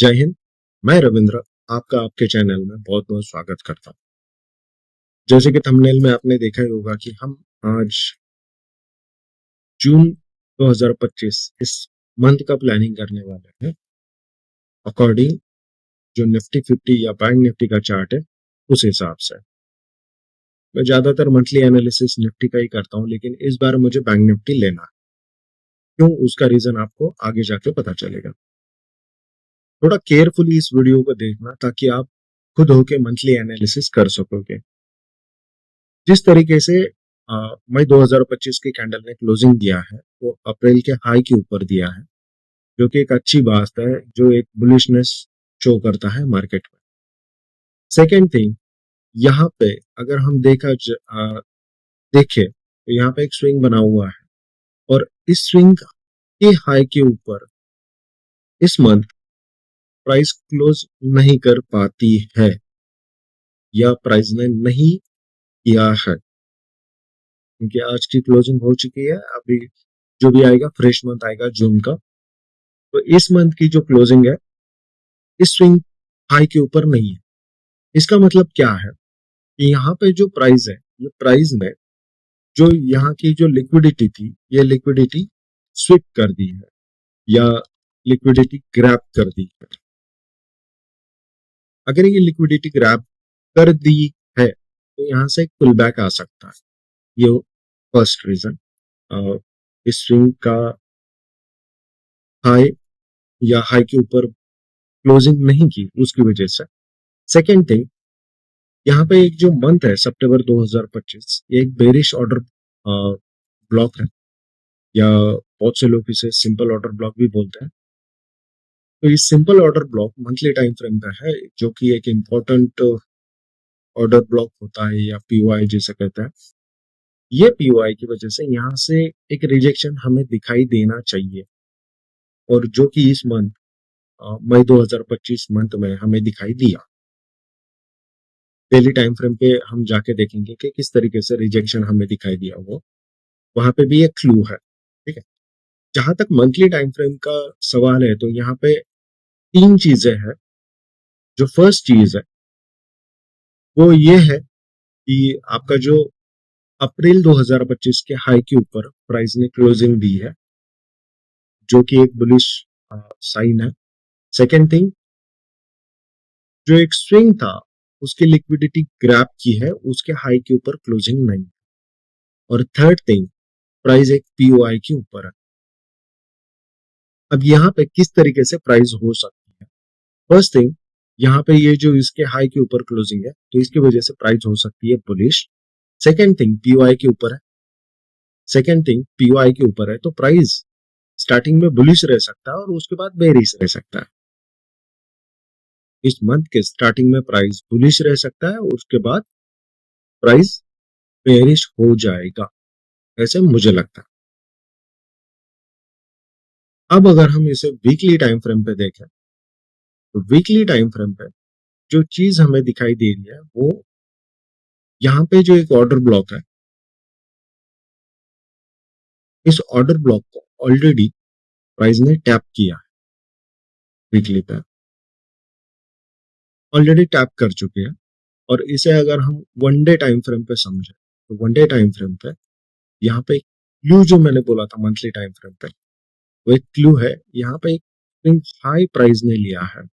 जय हिंद। मैं रविंद्र आपका आपके चैनल में बहुत बहुत स्वागत करता हूँ। जैसे कि थंबनेल में आपने देखा ही होगा कि हम आज जून 2025 इस मंथ का प्लानिंग करने वाले हैं अकॉर्डिंग जो निफ्टी 50 या बैंक निफ्टी का चार्ट है उस हिसाब से। मैं ज्यादातर मंथली एनालिसिस निफ्टी का ही करता हूँ, लेकिन इस बार मुझे बैंक निफ्टी लेना है। क्यों, उसका रीजन आपको आगे जाके पता चलेगा। थोड़ा केयरफुली इस वीडियो को देखना ताकि आप खुद होके मंथली एनालिसिस कर सकोगे। जिस तरीके से मई 2025 की कैंडल ने क्लोजिंग दिया है वो अप्रैल के हाई के ऊपर दिया है, जो कि एक अच्छी बात है, जो एक बुलिशनेस शो करता है मार्केट में। सेकेंड थिंग, यहाँ पे अगर हम देखें तो यहाँ पे एक स्विंग बना हुआ है और इस स्विंग के हाई के ऊपर इस मंथ प्राइस क्लोज नहीं कर पाती है या प्राइस ने नहीं किया है, क्योंकि आज की क्लोजिंग हो चुकी है। अभी जो भी आएगा फ्रेश मंथ आएगा जून का, तो इस मंथ की जो क्लोजिंग है इस स्विंग हाई के ऊपर नहीं है। इसका मतलब क्या है कि यहाँ पे जो प्राइस है, ये प्राइस ने जो यहाँ की जो लिक्विडिटी थी ये लिक्विडिटी स्विप कर दी है या लिक्विडिटी ग्रैब कर दी है। अगर ये लिक्विडिटी ग्रैब कर दी है तो यहाँ से एक पुल बैक आ सकता है। ये फर्स्ट रीजन, इस स्विंग का हाई या हाई के ऊपर क्लोजिंग नहीं की उसकी वजह से। सेकेंड थिंग, यहाँ पे एक जो मंथ है सितंबर 2025, ये एक बेरिश ऑर्डर ब्लॉक है या बहुत से लोग इसे सिंपल ऑर्डर ब्लॉक भी बोलते हैं। तो ये simple order block monthly time frame का है, जो कि एक इम्पोर्टेंट ऑर्डर ब्लॉक होता है या पीओआई जिसे कहते हैं। ये पीओआई की वजह से यहाँ से एक रिजेक्शन हमें दिखाई देना चाहिए, और जो कि इस मंथ मई 2025 मंथ में हमें दिखाई दिया। डेली टाइम फ्रेम पे हम जाके देखेंगे कि किस तरीके से रिजेक्शन हमें दिखाई दिया, वो वहां पे भी एक क्लू है। ठीक है, जहां तक मंथली टाइम फ्रेम का सवाल है तो यहाँ पे तीन चीजें हैं। जो फर्स्ट चीज है वो ये है कि आपका जो अप्रैल 2025 के हाई के ऊपर प्राइस ने क्लोजिंग दी है, जो कि एक बुलिश साइन है। सेकेंड थिंग, जो एक स्विंग था उसकी लिक्विडिटी ग्रैब की है, उसके हाई के ऊपर क्लोजिंग नहीं। और थर्ड थिंग, प्राइस एक पीओआई के ऊपर है। अब यहाँ पे किस तरीके से प्राइस हो सकती है। फर्स्ट थिंग, यहाँ पे ये जो इसके हाई के ऊपर क्लोजिंग है तो इसकी वजह से प्राइस हो सकती है बुलिश। सेकेंड थिंग, पीओआई के ऊपर है। सेकेंड थिंग, पीओआई के ऊपर है तो प्राइस स्टार्टिंग में बुलिश रह सकता है और उसके बाद बेरिश रह सकता है। इस मंथ के स्टार्टिंग में प्राइस बुलिश रह सकता है, उसके बाद प्राइस बेरिश हो जाएगा, ऐसे मुझे लगता है। अब अगर हम इसे वीकली टाइम फ्रेम पे देखें तो वीकली टाइम फ्रेम पे जो चीज हमें दिखाई दे रही है वो यहाँ पे जो एक ऑर्डर ब्लॉक है, इस ऑर्डर ब्लॉक को ऑलरेडी प्राइस ने टैप किया है। वीकली पे ऑलरेडी टैप कर चुके हैं, और इसे अगर हम वन डे टाइम फ्रेम पे समझे तो वन डे टाइम फ्रेम पे यहाँ पे क्लू जो मैंने बोला था मंथली टाइम फ्रेम पे, वो एक क्लू है। यहाँ पे एक स्विंग हाई प्राइस ने लिया है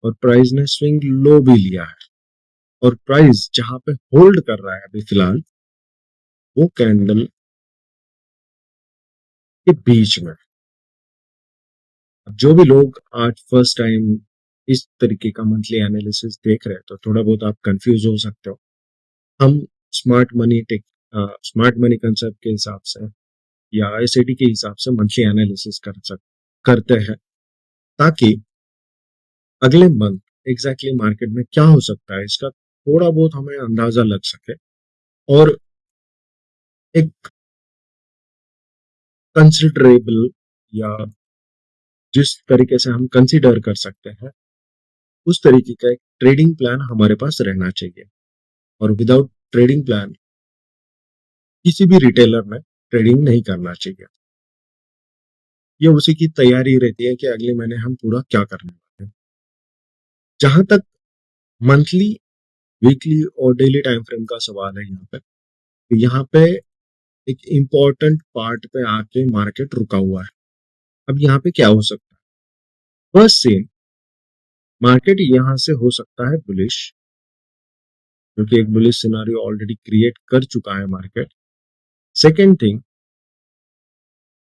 और प्राइस ने स्विंग लो भी लिया है, और प्राइस जहां पे होल्ड कर रहा है अभी फिलहाल वो कैंडल के बीच में। अब जो भी लोग आज फर्स्ट टाइम इस तरीके का मंथली एनालिसिस देख रहे हैं तो थोड़ा बहुत आप कंफ्यूज हो सकते हो। हम smart money take smart money concept के हिसाब से या एसआईटी के हिसाब से मंथली एनालिसिस करते हैं, ताकि अगले मंथ एग्जैक्टली मार्केट में क्या हो सकता है इसका थोड़ा बहुत हमें अंदाजा लग सके, और एक कंसिडरेबल या जिस तरीके से हम कंसीडर कर सकते हैं उस तरीके का एक ट्रेडिंग प्लान हमारे पास रहना चाहिए। और विदाउट ट्रेडिंग प्लान किसी भी रिटेलर में ट्रेडिंग नहीं करना चाहिए। ये उसी की तैयारी रहती है कि अगले महीने हम पूरा क्या करने वाले हैं। जहां तक मंथली, वीकली और डेली टाइम फ्रेम का सवाल है, यहाँ पे एक इम्पोर्टेंट पार्ट पे आके मार्केट रुका हुआ है। अब यहाँ पे क्या हो सकता है? फर्स्ट सीन, मार्केट यहाँ से हो सकता है बुलिश, क्योंकि एक बुलिश सिनारियो ऑलरेडी क्रिएट कर चुका है मार्केट। सेकेंड थिंग,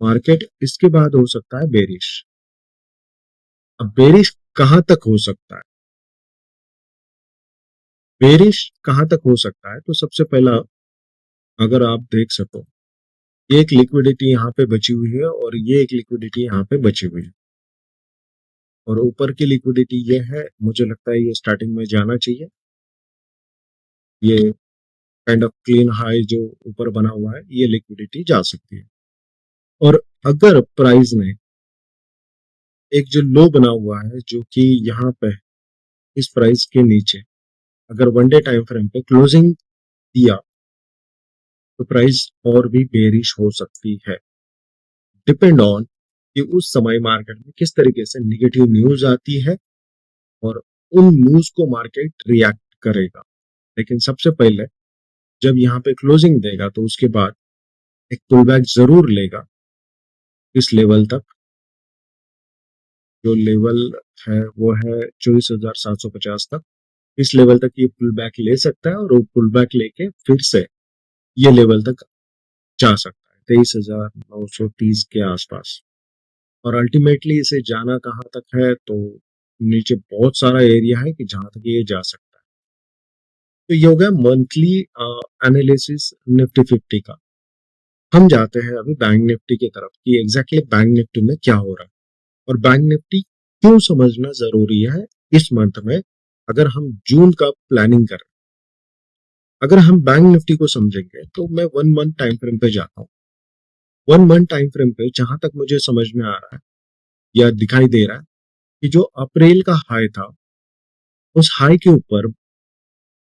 मार्केट इसके बाद हो सकता है बेरिश। अब बेरिश कहां तक हो सकता है? बेरिश कहां तक हो सकता है? तो सबसे पहला, अगर आप देख सको, ये एक लिक्विडिटी यहाँ पे बची हुई है और ये एक लिक्विडिटी यहाँ पे बची हुई है, और ऊपर की लिक्विडिटी ये है, मुझे लगता है ये स्टार्टिंग में जाना चाहिए। ये काइंड ऑफ क्लीन हाई जो ऊपर बना हुआ है, ये लिक्विडिटी जा सकती है। और अगर प्राइस ने एक जो लो बना हुआ है जो कि यहाँ पे इस प्राइस के नीचे, अगर वन डे टाइम फ्रेम पे क्लोजिंग दिया तो प्राइस और भी बेरिश हो सकती है। डिपेंड ऑन कि उस समय मार्केट में किस तरीके से निगेटिव न्यूज आती है और उन न्यूज को मार्केट रिएक्ट करेगा। लेकिन सबसे पहले जब यहाँ पे क्लोजिंग देगा तो उसके बाद एक पुलबैक जरूर लेगा इस लेवल तक। जो लेवल है वो है 24,750 तक। इस लेवल तक ये पुल बैक ले सकता है और वो पुल बैक लेके फिर से ये लेवल तक जा सकता है 23,930 के आसपास। और अल्टीमेटली इसे जाना कहाँ तक है? तो नीचे बहुत सारा एरिया है कि जहां तक ये जा सकता है। तो ये हो गया मंथली एनालिसिस निफ्टी 50 का। हम जाते हैं अभी बैंक निफ्टी की तरफ कि एग्जैक्टली बैंक निफ्टी में क्या हो रहा है और बैंक निफ्टी क्यों समझना जरूरी है इस मंथ में, अगर हम जून का प्लानिंग कर। अगर हम बैंक निफ्टी को समझेंगे तो मैं 1 मंथ टाइम फ्रेम पे जाता हूँ। 1 मंथ टाइम फ्रेम पे जहां तक मुझे समझ में आ रहा है या दिखाई दे रहा है कि जो अप्रैल का हाई था, उस हाई के ऊपर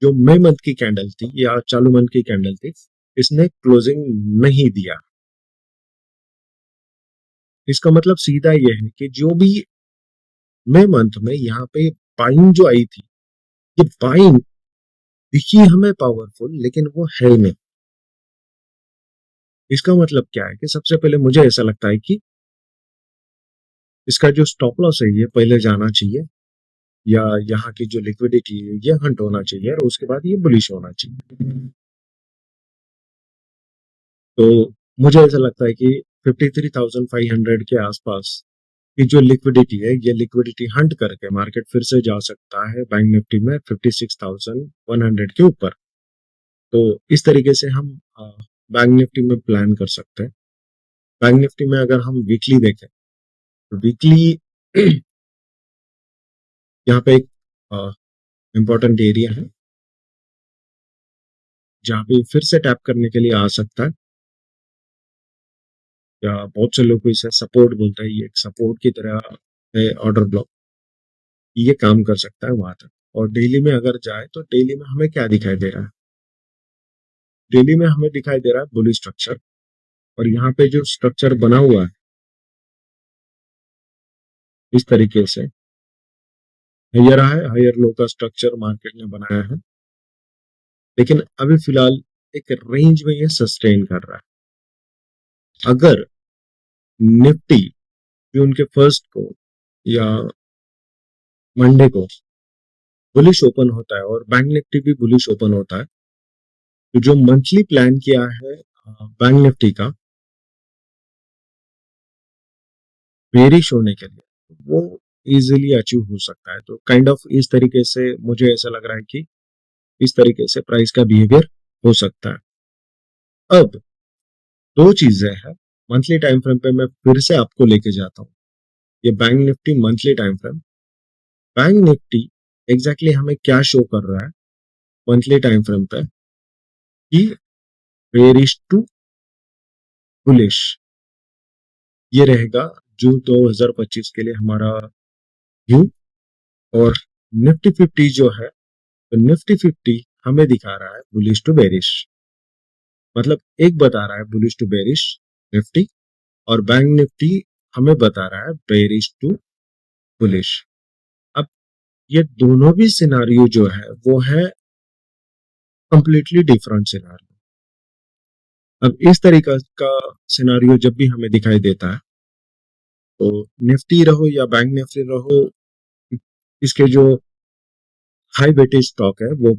जो मई मंथ की कैंडल थी या चालू मंथ की कैंडल थी, इसने क्लोजिंग नहीं दिया। इसका मतलब सीधा यह है कि जो भी मई मंथ में यहाँ पे बाइंग जो आई थी, ये बाइंग दिखी हमें पावरफुल, लेकिन वो है नहीं। इसका मतलब क्या है कि सबसे पहले मुझे ऐसा लगता है कि इसका जो स्टॉप लॉस है ये पहले जाना चाहिए, या यहाँ की जो लिक्विडिटी है ये हंट होना चाहिए और उसके बाद ये बुलिश होना चाहिए। तो मुझे ऐसा लगता है कि 53,500 के आसपास की जो लिक्विडिटी है, ये लिक्विडिटी हंट करके मार्केट फिर से जा सकता है बैंक निफ्टी में 56,100 के ऊपर। तो इस तरीके से हम बैंक निफ्टी में प्लान कर सकते हैं। बैंक निफ्टी में अगर हम वीकली देखें तो वीकली यहाँ पे एक इम्पोर्टेंट एरिया है जहाँ पे फिर से टैप करने के लिए आ सकता है, या बहुत से लोग इसे सपोर्ट बोलते हैं। ये एक सपोर्ट की तरह है, ऑर्डर ब्लॉक, ये काम कर सकता है वहां तक। और डेली में अगर जाए तो डेली में हमें क्या दिखाई दे रहा है? डेली में हमें दिखाई दे रहा है बुलिश स्ट्रक्चर, और यहाँ पे जो स्ट्रक्चर बना हुआ है इस तरीके से हायर लो का स्ट्रक्चर मार्केट ने बनाया है, लेकिन अभी फिलहाल एक रेंज में ये सस्टेन कर रहा है। अगर निफ्टी जून के फर्स्ट को या मंडे को बुलिश ओपन होता है और बैंक निफ्टी भी बुलिश ओपन होता है, तो जो मंथली प्लान किया है बैंक निफ्टी का बेरिश होने के लिए, वो इजीली अचीव हो सकता है। तो काइंड ऑफ इस तरीके से मुझे ऐसा लग रहा है कि इस तरीके से प्राइस का बिहेवियर हो सकता है। अब दो चीजें हैं, मंथली टाइम फ्रेम पे मैं फिर से आपको लेके जाता हूँ। ये bank Nifty monthly time frame, bank Nifty exactly हमें क्या शो कर रहा है मंथली टाइम फ्रेम पे कि बेरिश टू बुलिश, ये रहेगा जून 2025 के लिए हमारा व्यू। और निफ्टी 50 जो है, तो निफ्टी 50 हमें दिखा रहा है बुलिश टू बेरिश, मतलब एक बता रहा है बुलिश टू बेरिश निफ्टी, और बैंक निफ्टी हमें बता रहा है बेरिश टू बुलिश। अब ये दोनों भी सिनारियो जो है वो है कंप्लीटली डिफरेंट सिनारियो। अब इस तरीका का सिनारियो जब भी हमें दिखाई देता है तो निफ्टी रहो या बैंक निफ्टी रहो, इसके जो हाई वेटेज स्टॉक है वो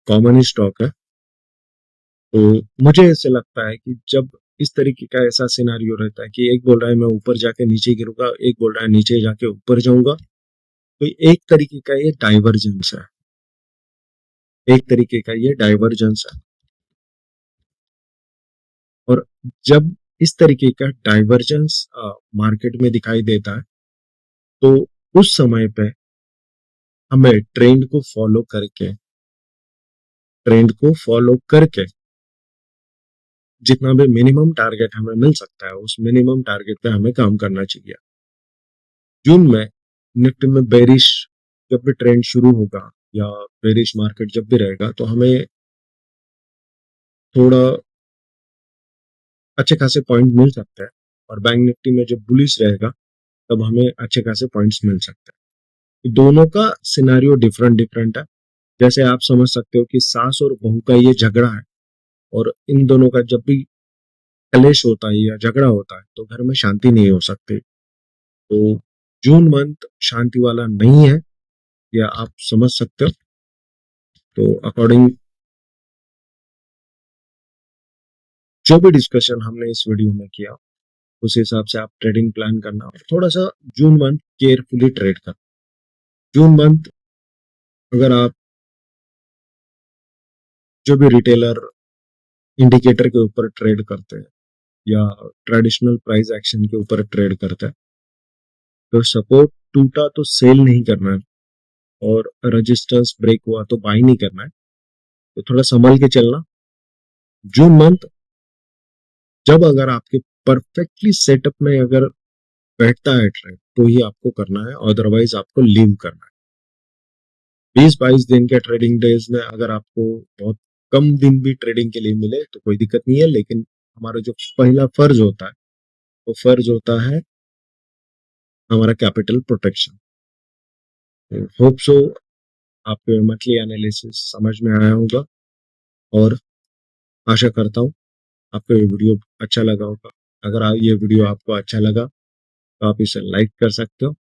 कॉमन स्टॉक है। तो मुझे ऐसे लगता है कि जब इस तरीके का ऐसा सिनारियो रहता है कि एक बोल रहा है मैं ऊपर जाके नीचे गिरूंगा, एक बोल रहा है नीचे जाके ऊपर जाऊंगा, तो एक तरीके का ये डाइवर्जेंस है, एक तरीके का ये डाइवर्जेंस है। और जब इस तरीके का डाइवर्जेंस मार्केट में दिखाई देता है तो उस समय पे हमें ट्रेंड को फॉलो करके जितना भी मिनिमम टारगेट हमें मिल सकता है उस मिनिमम टारगेट पे हमें काम करना चाहिए। जून में निफ्टी में बेरिश जब भी ट्रेंड शुरू होगा या बेरिश मार्केट जब भी रहेगा तो हमें थोड़ा अच्छे खासे पॉइंट मिल सकते हैं, और बैंक निफ्टी में जब बुलिश रहेगा तब हमें अच्छे खासे पॉइंट्स मिल सकते हैं। दोनों का सिनारियो डिफरेंट डिफरेंट है। जैसे आप समझ सकते हो कि सास और बहू का ये झगड़ा है, और इन दोनों का जब भी कलेश होता है या झगड़ा होता है तो घर में शांति नहीं हो सकती। तो जून मंथ शांति वाला नहीं है, या आप समझ सकते हो। तो अकॉर्डिंग जो भी डिस्कशन हमने इस वीडियो में किया उस हिसाब से आप ट्रेडिंग प्लान करना, और थोड़ा सा जून मंथ केयरफुली ट्रेड करना। जून मंथ अगर आप जो भी रिटेलर इंडिकेटर के ऊपर ट्रेड करते हैं या ट्रेडिशनल प्राइस एक्शन के ऊपर ट्रेड करते हैं, तो सपोर्ट टूटा तो सेल नहीं करना है, और रजिस्टर्स ब्रेक हुआ तो बाई नहीं करना है। तो थोड़ा संभल के चलना। जून मंथ जब अगर आपके परफेक्टली सेटअप में अगर बैठता है ट्रेड तो ही आपको करना है, अदरवाइज आपको लीव करना है। 20-22 दिन के ट्रेडिंग डेज में अगर आपको बहुत कम दिन भी ट्रेडिंग के लिए मिले तो कोई दिक्कत नहीं है, लेकिन हमारा जो पहला फर्ज होता है वो फर्ज होता है हमारा कैपिटल प्रोटेक्शन। होप सो आपको मंथली एनालिसिस समझ में आया होगा, और आशा करता हूँ आपको ये वीडियो अच्छा लगा होगा। अगर ये वीडियो आपको अच्छा लगा तो आप इसे लाइक कर सकते हो,